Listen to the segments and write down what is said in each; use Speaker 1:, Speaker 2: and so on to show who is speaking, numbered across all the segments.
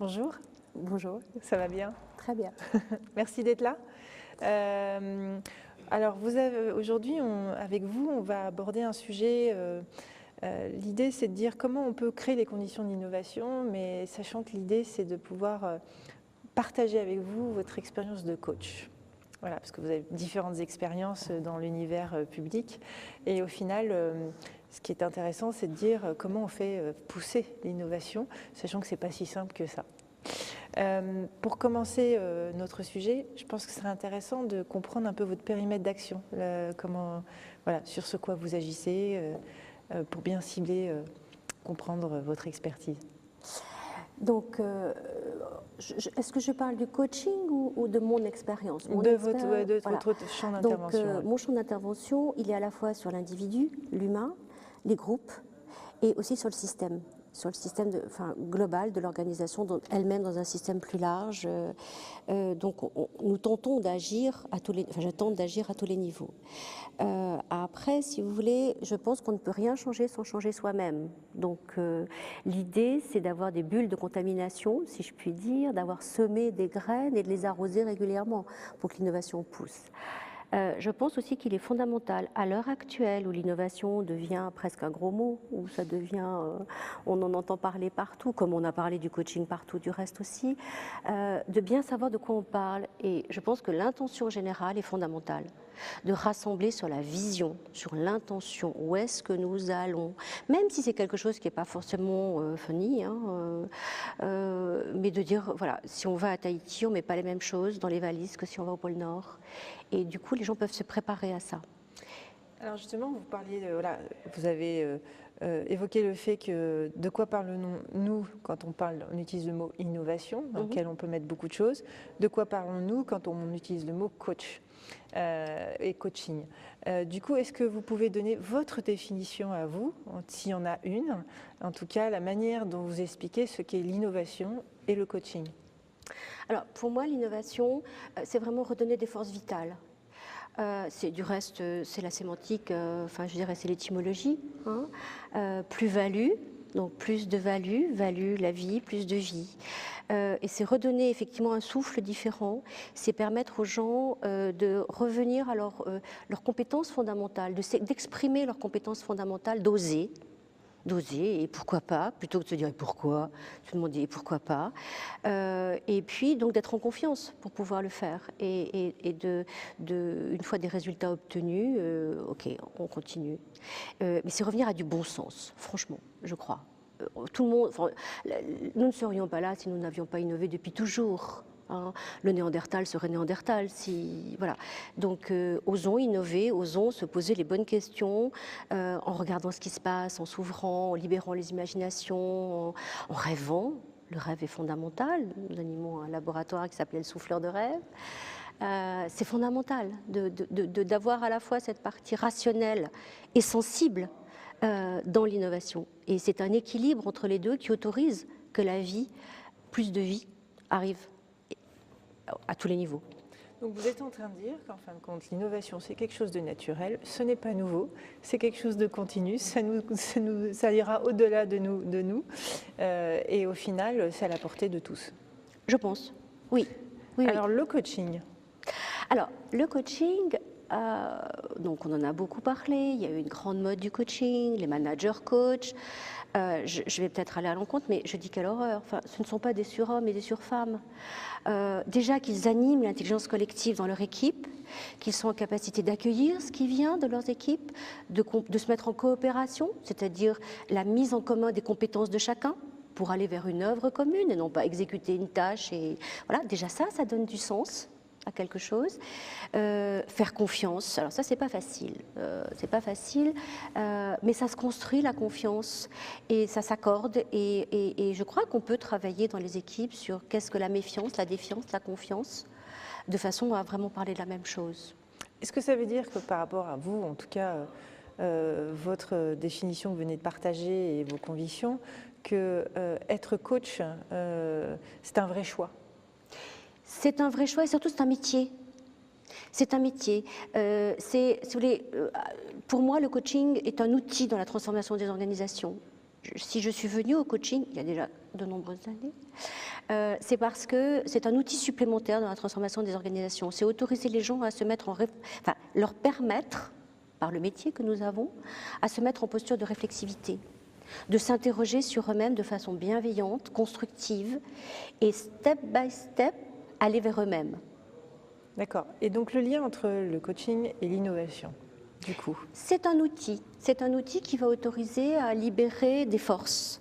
Speaker 1: Bonjour,
Speaker 2: Bonjour,
Speaker 1: ça va bien?
Speaker 2: très bien.
Speaker 1: Merci d'être là. Alors, aujourd'hui, avec vous, on va aborder un sujet. L'idée, c'est de dire comment on peut créer les conditions d'innovation, mais sachant que l'idée, c'est de pouvoir partager avec vous votre expérience de coach. Voilà, parce que vous avez différentes expériences dans l'univers public. Et au final, ce qui est intéressant, c'est de dire comment on fait pousser l'innovation, sachant que ce n'est pas si simple que ça. Pour commencer notre sujet, je pense que ce serait intéressant de comprendre un peu votre périmètre d'action, voilà, sur ce quoi vous agissez, pour bien cibler, comprendre votre expertise.
Speaker 2: Donc, est-ce que je parle du coaching ou de mon expérience?
Speaker 1: De votre champ d'intervention.
Speaker 2: Donc, mon champ d'intervention, il est à la fois sur l'individu, l'humain, les groupes, et aussi sur le système global de l'organisation elle-même dans un système plus large. Donc, nous tentons d'agir je tente d'agir à tous les niveaux. Après, si vous voulez, je pense qu'on ne peut rien changer sans changer soi-même. Donc, l'idée, c'est d'avoir des bulles de contamination, si je puis dire, d'avoir semé des graines et de les arroser régulièrement pour que l'innovation pousse. Je pense aussi qu'il est fondamental, à l'heure actuelle où l'innovation devient presque un gros mot, où ça devient, on en entend parler partout, comme on a parlé du coaching partout, du reste aussi, de bien savoir de quoi on parle. Et je pense que l'intention générale est fondamentale, de rassembler sur la vision, sur l'intention, où est-ce que nous allons, même si c'est quelque chose qui n'est pas forcément funny, mais de dire, voilà, si on va à Tahiti, on ne met pas les mêmes choses dans les valises que si on va au pôle Nord. Et du coup, les gens peuvent se préparer à ça.
Speaker 1: Alors justement, vous parliez, vous avez évoqué le fait que de quoi parlons-nous quand on utilise le mot innovation, dans lequel on peut mettre beaucoup de choses. De quoi parlons-nous quand on utilise le mot coach et coaching. Du coup, est-ce que vous pouvez donner votre définition à vous, s'il y en a une, en tout cas la manière dont vous expliquez ce qu'est l'innovation et le coaching?
Speaker 2: Alors, pour moi, l'innovation, c'est vraiment redonner des forces vitales. Du reste, c'est la sémantique, je dirais, c'est l'étymologie. Plus-value, donc plus de value, la vie, plus de vie. Et c'est redonner effectivement un souffle différent, c'est permettre aux gens de revenir à leurs compétences fondamentales, d'exprimer leurs compétences fondamentales, d'oser, et pourquoi pas, plutôt que de se dire pourquoi, se demander pourquoi pas, et puis donc d'être en confiance pour pouvoir le faire, et une fois des résultats obtenus, ok, on continue. Mais c'est revenir à du bon sens, franchement, je crois. Tout le monde, nous ne serions pas là si nous n'avions pas innové depuis toujours. Le Néandertal serait Néandertal. Voilà. Donc, osons innover, osons se poser les bonnes questions en regardant ce qui se passe, en s'ouvrant, en libérant les imaginations, en rêvant. Le rêve est fondamental. Nous animons un laboratoire qui s'appelait le souffleur de rêve. C'est fondamental d'avoir à la fois cette partie rationnelle et sensible dans l'innovation. Et c'est un équilibre entre les deux qui autorise que la vie, plus de vie, arrive à tous les niveaux.
Speaker 1: Donc vous êtes en train de dire qu'en fin de compte, l'innovation, c'est quelque chose de naturel, ce n'est pas nouveau, c'est quelque chose de continu, ça ira au-delà de nous et au final, c'est à la portée de tous.
Speaker 2: Je pense, oui.
Speaker 1: Alors le coaching.
Speaker 2: Alors le coaching, donc on en a beaucoup parlé, il y a eu une grande mode du coaching, les managers coach. Je vais peut-être aller à l'encontre, mais je dis quelle horreur. Enfin, ce ne sont pas des surhommes et des surfemmes. Déjà qu'ils animent l'intelligence collective dans leur équipe, qu'ils sont en capacité d'accueillir ce qui vient de leurs équipes, de se mettre en coopération, c'est-à-dire la mise en commun des compétences de chacun pour aller vers une œuvre commune et non pas exécuter une tâche. Et voilà, déjà ça donne du sens à quelque chose. Faire confiance, alors ça c'est pas facile, mais ça se construit, la confiance, et ça s'accorde, et je crois qu'on peut travailler dans les équipes sur qu'est-ce que la méfiance, la défiance, la confiance, de façon à vraiment parler de la même chose.
Speaker 1: Est-ce que ça veut dire que par rapport à vous, en tout cas votre définition que vous venez de partager et vos convictions, que être coach, c'est un vrai choix?
Speaker 2: C'est un vrai choix, et surtout c'est un métier. C'est un métier. Si vous voulez, pour moi, le coaching est un outil dans la transformation des organisations. si je suis venue au coaching, il y a déjà de nombreuses années, c'est parce que c'est un outil supplémentaire dans la transformation des organisations. C'est autoriser les gens à se mettre enfin, leur permettre, par le métier que nous avons, à se mettre en posture de réflexivité, de s'interroger sur eux-mêmes de façon bienveillante, constructive, et step by step, aller vers eux-mêmes.
Speaker 1: D'accord. Et donc le lien entre le coaching et l'innovation, du coup?
Speaker 2: C'est un outil qui va autoriser à libérer des forces,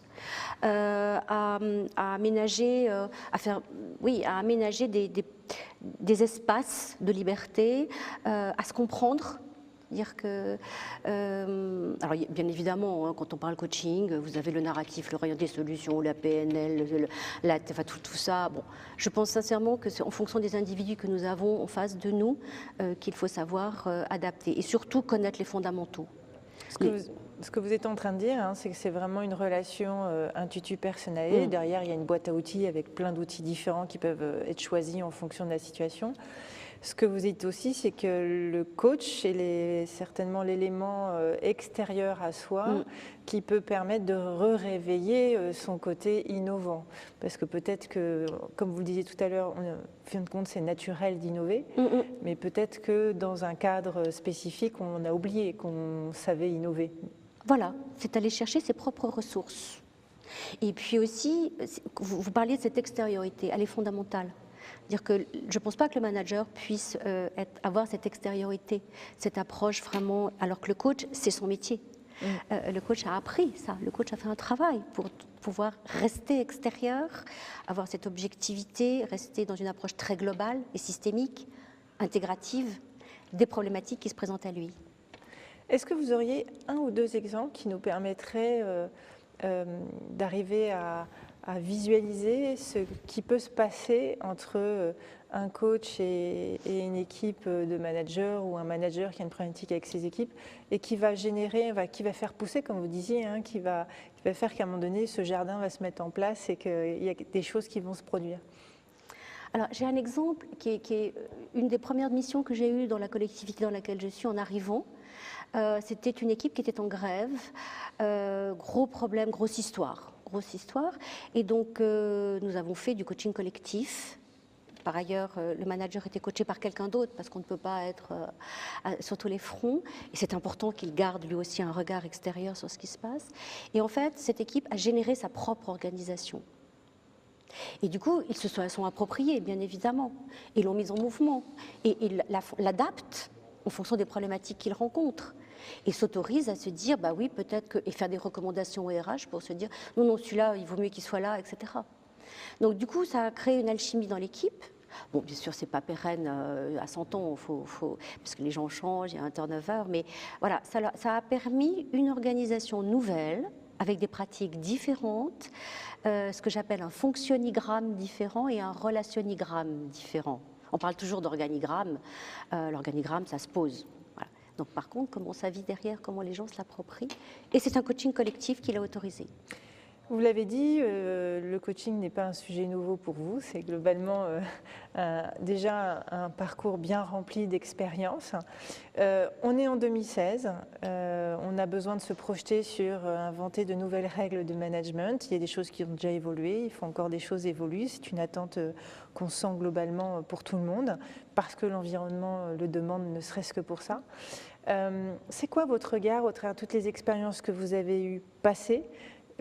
Speaker 2: à aménager, à aménager des espaces de liberté, à se comprendre. Dire que, alors bien évidemment, hein, quand on parle coaching, vous avez le narratif, le rayon des solutions, la PNL, enfin, tout ça. Bon, je pense sincèrement que c'est en fonction des individus que nous avons en face de nous qu'il faut savoir adapter et surtout connaître les fondamentaux.
Speaker 1: Ce que vous êtes en train de dire, hein, c'est que c'est vraiment une relation intuitu-personnalisée. Derrière, il y a une boîte à outils avec plein d'outils différents qui peuvent être choisis en fonction de la situation. Ce que vous dites aussi, c'est que le coach est certainement l'élément extérieur à soi qui peut permettre de réveiller son côté innovant. Parce que peut-être que, comme vous le disiez tout à l'heure, en fin de compte, c'est naturel d'innover, mais peut-être que dans un cadre spécifique, on a oublié qu'on savait innover.
Speaker 2: Voilà, c'est aller chercher ses propres ressources. Et puis aussi, vous parliez de cette extériorité, elle est fondamentale. Dire que je ne pense pas que le manager puisse avoir cette extériorité, cette approche vraiment, alors que le coach, c'est son métier. Le coach a appris ça, le coach a fait un travail pour pouvoir rester extérieur, avoir cette objectivité, rester dans une approche très globale et systémique, intégrative, des problématiques qui se présentent à lui.
Speaker 1: Est-ce que vous auriez un ou deux exemples qui nous permettraient d'arriver à visualiser ce qui peut se passer entre un coach et une équipe de managers ou un manager qui a une problématique avec ses équipes et qui va générer, qui va faire pousser, comme vous disiez, hein, qui va faire qu'à un moment donné, ce jardin va se mettre en place et qu'il y a des choses qui vont se produire?
Speaker 2: Alors, j'ai un exemple qui est une des premières missions que j'ai eues dans la collectivité dans laquelle je suis en arrivant. C'était une équipe qui était en grève, gros problème, grosse histoire. Et donc, nous avons fait du coaching collectif. Par ailleurs, le manager était coaché par quelqu'un d'autre parce qu'on ne peut pas être sur tous les fronts. Et c'est important qu'il garde lui aussi un regard extérieur sur ce qui se passe. Et en fait, cette équipe a généré sa propre organisation. Et du coup, ils se sont appropriés, bien évidemment. Ils l'ont mise en mouvement. Et ils l'adaptent en fonction des problématiques qu'ils rencontrent. Et s'autorisent à se dire, bah oui, peut-être que, et faire des recommandations au RH pour se dire, non, celui-là, il vaut mieux qu'il soit là, etc. Donc du coup, ça a créé une alchimie dans l'équipe. Bon, bien sûr, c'est pas pérenne à 100 ans, parce que les gens changent, il y a un turnover, mais voilà, ça a permis une organisation nouvelle, avec des pratiques différentes, ce que j'appelle un fonctionnigramme différent et un relationigramme différent. On parle toujours d'organigramme, l'organigramme, ça se pose. Voilà. Donc par contre, comment ça vit derrière, comment les gens se l'approprient, et c'est un coaching collectif qui l'a autorisé.
Speaker 1: Vous l'avez dit, le coaching n'est pas un sujet nouveau pour vous, c'est globalement déjà un parcours bien rempli d'expériences. On est en 2016, on a besoin de se projeter sur inventer de nouvelles règles de management. Il y a des choses qui ont déjà évolué, il faut encore des choses évoluer. C'est une attente qu'on sent globalement pour tout le monde, parce que l'environnement le demande, ne serait-ce que pour ça. C'est quoi votre regard au travers de toutes les expériences que vous avez eues passées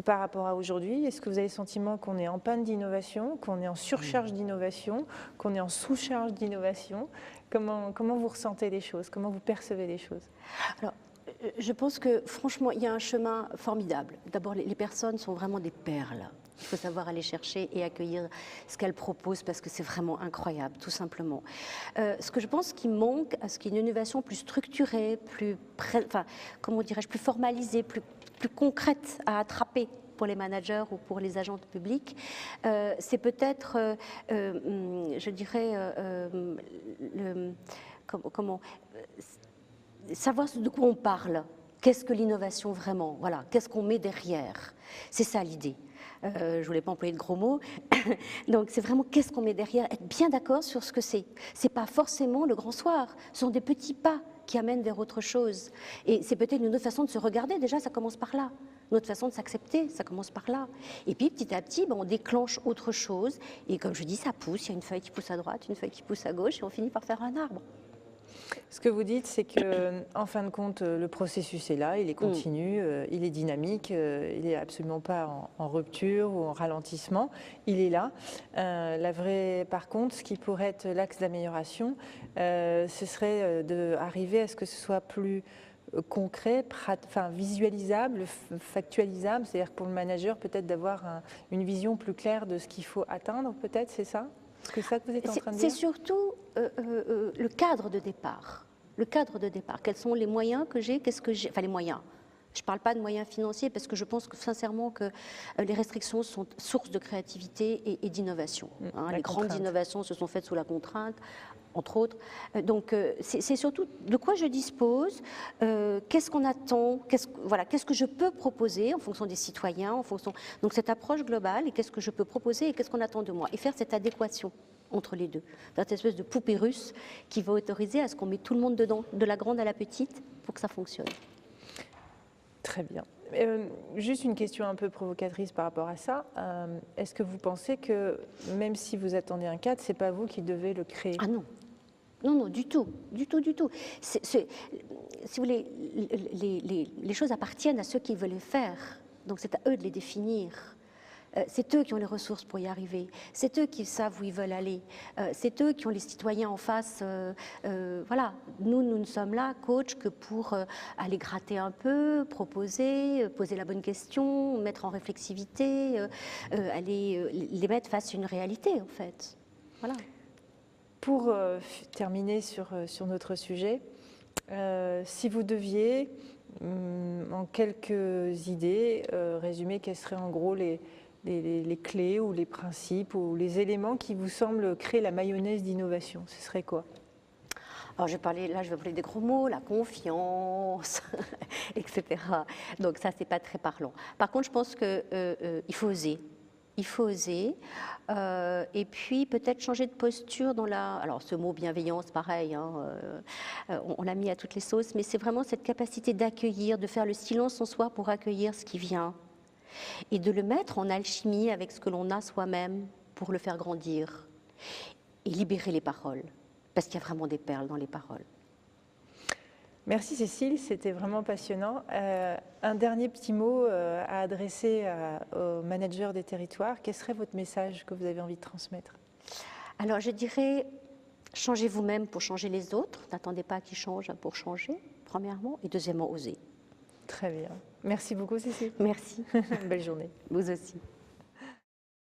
Speaker 1: par rapport à aujourd'hui? Est-ce que vous avez le sentiment qu'on est en panne d'innovation, qu'on est en surcharge d'innovation, qu'on est en sous-charge d'innovation? Comment vous ressentez les choses? Comment vous percevez les choses?
Speaker 2: Alors, je pense que franchement, il y a un chemin formidable. D'abord, les personnes sont vraiment des perles. Il faut savoir aller chercher et accueillir ce qu'elles proposent parce que c'est vraiment incroyable, tout simplement. Ce que je pense qu'il manque, c'est qu'il y ait une innovation plus structurée, plus formalisée, plus concrète à attraper pour les managers ou pour les agents publics. C'est peut-être, je dirais, savoir de quoi on parle. Qu'est-ce que l'innovation vraiment? Voilà, qu'est-ce qu'on met derrière? C'est ça l'idée. Je ne voulais pas employer de gros mots. Donc c'est vraiment qu'est-ce qu'on met derrière, être bien d'accord sur ce que c'est. Ce n'est pas forcément le grand soir, ce sont des petits pas qui amènent vers autre chose. Et c'est peut-être une autre façon de se regarder, déjà ça commence par là. notre façon de s'accepter, ça commence par là. Et puis petit à petit, on déclenche autre chose. Et comme je dis, ça pousse, il y a une feuille qui pousse à droite, une feuille qui pousse à gauche, et on finit par faire un arbre.
Speaker 1: Ce que vous dites, c'est que, en fin de compte, le processus est là, il est continu, il est dynamique, il n'est absolument pas en rupture ou en ralentissement, il est là. Par contre, ce qui pourrait être l'axe d'amélioration, ce serait d'arriver à ce que ce soit plus concret, visualisable, factualisable, c'est-à-dire que pour le manager, peut-être d'avoir une vision plus claire de ce qu'il faut atteindre, peut-être, c'est ça? C'est ça que vous êtes en train de dire?
Speaker 2: C'est surtout le cadre de départ. Le cadre de départ. Quels sont les moyens que j'ai? Qu'est-ce que j'ai? Enfin, les moyens. Je ne parle pas de moyens financiers parce que je pense que, sincèrement que les restrictions sont source de créativité et d'innovation. Les grandes innovations se sont faites sous la contrainte, entre autres. Donc, c'est surtout de quoi je dispose, qu'est-ce qu'on attend, qu'est-ce que je peux proposer en fonction des citoyens, en fonction. Donc, cette approche globale, et qu'est-ce que je peux proposer et qu'est-ce qu'on attend de moi, et faire cette adéquation entre les deux. Cette espèce de poupée russe qui va autoriser à ce qu'on mette tout le monde dedans, de la grande à la petite, pour que ça fonctionne.
Speaker 1: Très bien. Juste une question un peu provocatrice par rapport à ça. Est-ce que vous pensez que même si vous attendez un cadre, c'est pas vous qui devez le créer?
Speaker 2: Ah non. Non, non, du tout, du tout, du tout. Si vous voulez, les choses appartiennent à ceux qui veulent les faire. Donc c'est à eux de les définir. C'est eux qui ont les ressources pour y arriver. C'est eux qui savent où ils veulent aller. C'est eux qui ont les citoyens en face. Voilà, nous ne sommes là, coach, que pour aller gratter un peu, proposer, poser la bonne question, mettre en réflexivité, aller les mettre face à une réalité, en fait. Voilà.
Speaker 1: Pour terminer sur notre sujet, si vous deviez, en quelques idées, résumer quels seraient en gros les clés ou les principes ou les éléments qui vous semblent créer la mayonnaise d'innovation, ce serait quoi?
Speaker 2: Alors je vais parler des gros mots, la confiance, etc. Donc ça, c'est pas très parlant. Par contre, je pense qu'il faut oser. Il faut oser, et puis peut-être changer de posture dans la... Alors ce mot bienveillance, pareil, on l'a mis à toutes les sauces, mais c'est vraiment cette capacité d'accueillir, de faire le silence en soi pour accueillir ce qui vient, et de le mettre en alchimie avec ce que l'on a soi-même pour le faire grandir, et libérer les paroles, parce qu'il y a vraiment des perles dans les paroles.
Speaker 1: Merci Cécile, c'était vraiment passionnant. Un dernier petit mot à adresser aux managers des territoires. Quel serait votre message que vous avez envie de transmettre?
Speaker 2: Alors je dirais, changez vous-même pour changer les autres. N'attendez pas qu'ils changent pour changer, premièrement. Et deuxièmement, osez.
Speaker 1: Très bien. Merci beaucoup Cécile.
Speaker 2: Merci.
Speaker 1: Belle journée.
Speaker 2: Vous aussi.